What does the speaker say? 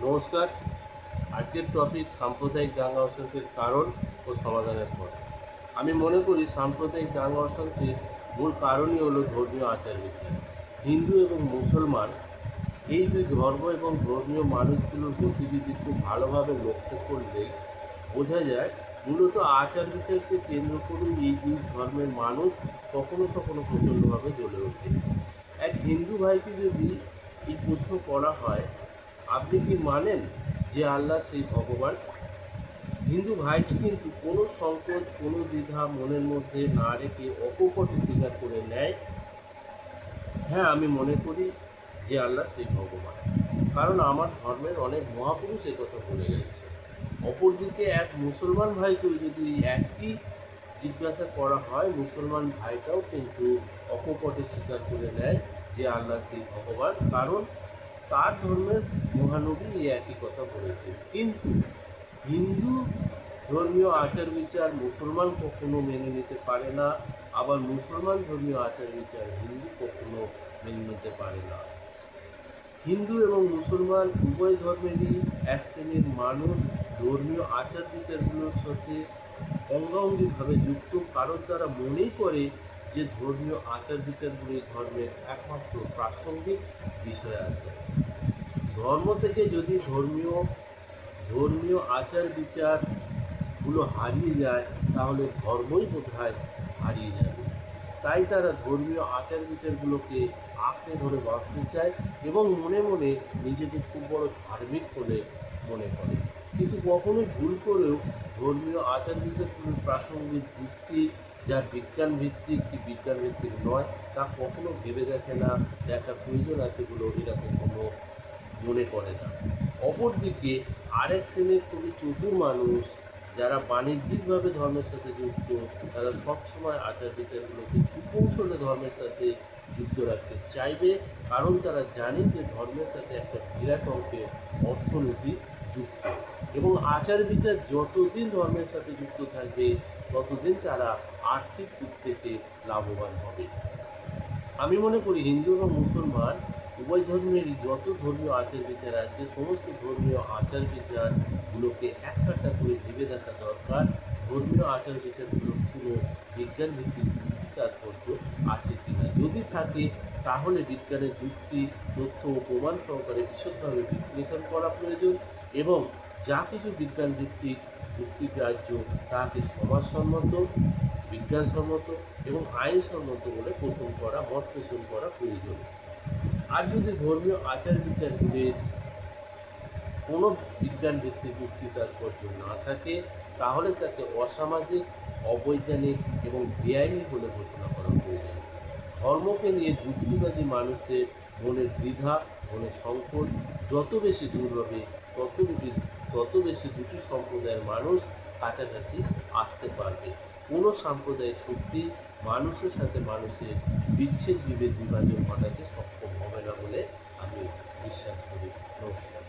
নমস্কার। আজকের টপিক সাম্প্রদায়িক দাঙ্গা অশান্তির কারণ ও সমাধানের পথ। আমি মনে করি সাম্প্রদায়িক দাঙ্গা অশান্তির মূল কারণই হলো ধর্মীয় আচার বিচার। হিন্দু এবং মুসলমান এই দুই ধর্ম এবং ধর্মীয় মানুষগুলোর গতিবিধি খুব ভালোভাবে লক্ষ্য করলেই বোঝা যায় মূলত আচার বিচারকে কেন্দ্র করেই এই দুই ধর্মের মানুষ কখনো কখনো প্রচণ্ডভাবে জ্বলে ওঠে। এক হিন্দু ভাইকে যদি এই প্রশ্ন করা হয়, আপনি কি মানেন যে আল্লাহ সেই ভগবান? হিন্দু ভাইটি কিন্তু কোনো সংকোচ, কোনো দ্বিধা মনের মধ্যে না রেখে অকপটে স্বীকার করে নেয়, হ্যাঁ, আমি মনে করি যে আল্লাহ সেই ভগবান। কারণ আমার ধর্মের অনেক মহাপুরুষ একথা বলে গেছে। অপরদিকে এক মুসলমান ভাইকেও যদি একই জিজ্ঞাসা করা হয়, মুসলমান ভাইটাও কিন্তু অকপটে স্বীকার করে নেয় যে আল্লাহ সেই ভগবান। কারণ তার ধর্মের মহানবী এই একই কথা বলেছে। কিন্তু হিন্দু ধর্মীয় আচার বিচার মুসলমান কখনো মেনে নিতে পারে না, আবার মুসলমান ধর্মীয় আচার বিচার হিন্দু কখনো মেনে নিতে পারে না। হিন্দু এবং মুসলমান উভয় ধর্মেরই এক শ্রেণীর মানুষ ধর্মীয় আচার বিচারগুলোর সাথে অঙ্গাঙ্গিভাবে যুক্ত, কারণ তারা মনেই করে যে ধর্মীয় আচার বিচারগুলি ধর্মের একমাত্র প্রাসঙ্গিক বিষয় আছে। ধর্ম থেকে যদি ধর্মীয় ধর্মীয় আচার বিচারগুলো হারিয়ে যায়, তাহলে ধর্মই বোধহয় হারিয়ে যাবে। তাই তারা ধর্মীয় আচার বিচারগুলোকে আঁকড়ে ধরে বাঁচতে চায় এবং মনে মনে নিজেকে খুব বড় ধার্মিক বলে মনে করে। কিন্তু কখনোই ভুল করেও ধর্মীয় আচার বিচারগুলোর প্রাসঙ্গিক যুক্তি যা বিজ্ঞান ভিত্তিক কি বিজ্ঞান ভিত্তিক নয়, তা কখনো ভেবে দেখে না, দেখা প্রয়োজন আছে বলে এরা কখনো মনে করে না। অপরদিকে আরেক শ্রেণীর খুবই চতুর মানুষ যারা বাণিজ্যিকভাবে ধর্মের সাথে যুক্ত, তারা সবসময় আচার বিচারগুলোকে সুকৌশলে ধর্মের সাথে যুক্ত রাখতে চাইবে, কারণ তারা জানে যে ধর্মের সাথে একটা বিরাট অঙ্কের অর্থনীতি যুক্ত এবং আচার বিচার যতদিন ধর্মের সাথে যুক্ত থাকবে ততদিন তারা আর্থিক দিক থেকে লাভবান হবে। আমি মনে করি হিন্দু এবং মুসলমান উভয় ধর্মেরই যত ধর্মীয় আচার বিচার আছে, সমস্ত ধর্মীয় আচার বিচারগুলোকে একটা করে ভেবে দেখা দরকার। ধর্মীয় আচার বিচারগুলোর কোনো বিজ্ঞান ভিত্তিক যুক্তি তাৎপর্য আছে কিনা, যদি থাকে তাহলে বিজ্ঞানের যুক্তি, তথ্য ও প্রমাণ সহকারে বিশদভাবে বিশ্লেষণ করা প্রয়োজন এবং যা কিছু বিজ্ঞান ভিত্তিক যুক্তিগ্রাহ্য তাকে সমাজসম্মত, বিজ্ঞানসম্মত এবং আইনসম্মত বলে মত পোষণ করা প্রয়োজন। আর যদি ধর্মীয় আচার বিচারগুলির কোনো বিজ্ঞান ভিত্তিক যুক্তি তাৎপর্য না থাকে, তাহলে তাকে অসামাজিক, অবৈজ্ঞানিক এবং বেআইনি বলে ঘোষণা করা প্রয়োজন। ধর্মকে নিয়ে যুক্তিবাদী মানুষের মনের দ্বিধা, মনের সংকট যত বেশি দূর হবে, তত বেশি দুটি সম্প্রদায়ের মানুষ কাছাকাছি আসতে পারবে। কোনো সাম্প্রদায়িক শক্তি মানুষের সাথে মানুষের বিচ্ছেদ, বিভেদ, বিভাজন ঘটাতে সক্ষম হবে না বলে আমি বিশ্বাস করি। নমস্কার।